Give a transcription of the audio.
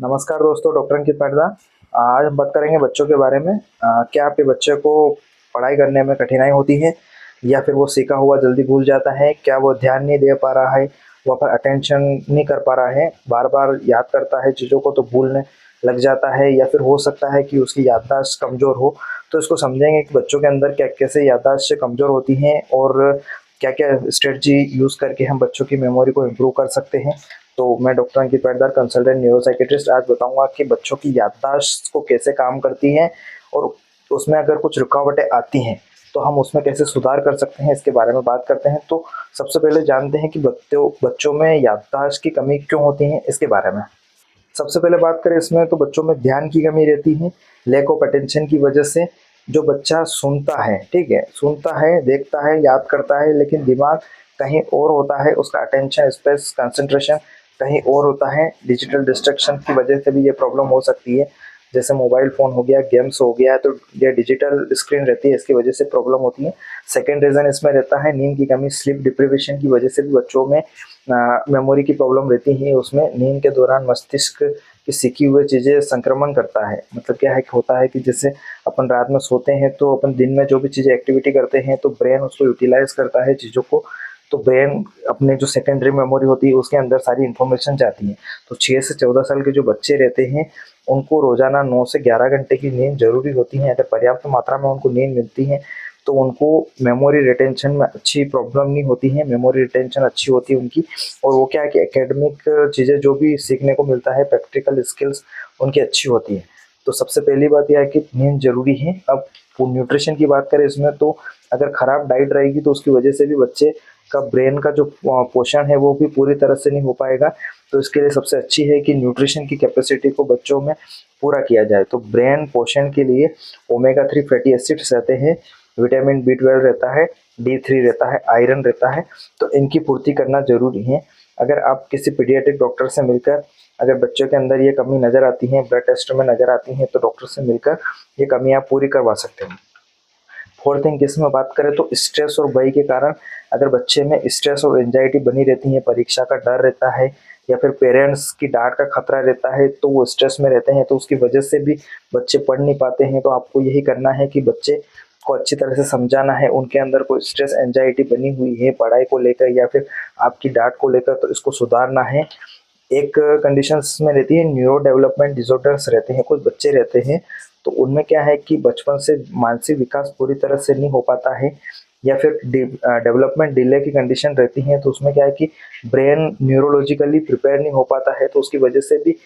नमस्कार दोस्तों, डॉक्टर अंकित पाटीदार। आज हम बात करेंगे बच्चों के बारे में। क्या आपके बच्चे को पढ़ाई करने में कठिनाई होती है या फिर वो सीखा हुआ जल्दी भूल जाता है? क्या वो ध्यान नहीं दे पा रहा है, वहाँ पर अटेंशन नहीं कर पा रहा है, बार बार याद करता है चीज़ों को तो भूलने लग जाता है, या फिर हो सकता है कि उसकी याददाश्त कमज़ोर हो? तो इसको समझेंगे कि बच्चों के अंदर क्या कैसे याददाश्त कमज़ोर होती हैं और क्या क्या स्ट्रेटजी यूज़ करके हम बच्चों की मेमोरी को इम्प्रूव कर सकते हैं। तो मैं डॉक्टर अंकित पाटीदार, कंसल्टेंट न्यूरोसाइकेट्रिस्ट, आज बताऊंगा कि बच्चों की याददाश्त को कैसे काम करती है और उसमें अगर कुछ रुकावटें आती हैं तो हम उसमें कैसे सुधार कर सकते हैं, इसके बारे में बात करते हैं। तो सबसे पहले जानते हैं कि बच्चों में याददाश्त की कमी क्यों होती है, इसके बारे में। सबसे पहले बात करें इसमें, तो बच्चों में ध्यान की कमी रहती है, लैक ऑफ अटेंशन की वजह से। जो बच्चा सुनता है, ठीक है, सुनता है, देखता है, याद करता है, लेकिन दिमाग कहीं और होता है, उसका अटेंशन स्पेस कंसंट्रेशन कहीं और होता है। डिजिटल डिस्ट्रैक्शन की वजह से भी ये प्रॉब्लम हो सकती है, जैसे मोबाइल फ़ोन हो गया, गेम्स हो गया, तो ये डिजिटल स्क्रीन रहती है, इसकी वजह से प्रॉब्लम होती है। सेकेंड रीज़न इसमें रहता है नींद की कमी, स्लीप डिप्रिवेशन की वजह से भी बच्चों में मेमोरी की प्रॉब्लम रहती है। उसमें नींद के दौरान मस्तिष्क की सीखी हुई चीज़ें संक्रमण करता है। मतलब क्या है कि होता है कि जैसे अपन रात में सोते हैं तो अपन दिन में जो भी चीज़ें एक्टिविटी करते हैं तो ब्रेन उसको यूटिलाइज करता है चीज़ों को। तो ब्रेन अपने जो सेकेंडरी मेमोरी होती है उसके अंदर सारी इन्फॉर्मेशन जाती है। तो 6 से 14 साल के जो बच्चे रहते हैं उनको रोज़ाना 9 से 11 घंटे की नींद ज़रूरी होती है। अगर पर्याप्त मात्रा में उनको नींद मिलती है तो उनको मेमोरी रिटेंशन में अच्छी प्रॉब्लम नहीं होती है, मेमोरी रिटेंशन अच्छी होती है उनकी। और वो क्या है कि एकेडमिक चीज़ें जो भी सीखने को मिलता है, प्रैक्टिकल स्किल्स उनकी अच्छी होती है। तो सबसे पहली बात यह है कि नींद ज़रूरी है। अब न्यूट्रिशन की बात करें इसमें, तो अगर ख़राब डाइट रहेगी तो उसकी वजह से भी बच्चे का ब्रेन का जो पोषण है वो भी पूरी तरह से नहीं हो पाएगा। तो इसके लिए सबसे अच्छी है कि न्यूट्रिशन की कैपेसिटी को बच्चों में पूरा किया जाए। तो ब्रेन पोषण के लिए ओमेगा 3 फैटी एसिड्स रहते हैं, विटामिन B12 रहता है, D3 रहता है, आयरन रहता है, तो इनकी पूर्ति करना ज़रूरी है। अगर आप किसी पीडियाट्रिक डॉक्टर से मिलकर अगर बच्चों के अंदर ये कमी नज़र आती है, ब्लड टेस्ट में नज़र आती है, तो डॉक्टर से मिलकर ये कमी आप पूरी करवा सकते हैं। फोर्थ थिंग इसमें बात करें तो स्ट्रेस और भय के कारण अगर बच्चे में स्ट्रेस और एंजाइटी बनी रहती है, परीक्षा का डर रहता है या फिर पेरेंट्स की डांट का खतरा रहता है, तो वो स्ट्रेस में रहते हैं, तो उसकी वजह से भी बच्चे पढ़ नहीं पाते हैं। तो आपको यही करना है कि बच्चे को अच्छी तरह से समझाना है, उनके अंदर कोई स्ट्रेस एंजाइटी बनी हुई है पढ़ाई को लेकर या फिर आपकी डांट को लेकर, तो इसको सुधारना है। एक कंडीशंस में रहती है न्यूरो डेवलपमेंट डिसऑर्डर्स रहते हैं, कुछ बच्चे रहते हैं तो उनमें क्या है कि बचपन से मानसिक विकास पूरी तरह से नहीं हो पाता है या फिर डेवलपमेंट डिले की कंडीशन रहती है। तो उसमें क्या है कि ब्रेन न्यूरोलॉजिकली प्रिपेयर नहीं हो पाता है, तो उसकी वजह से भी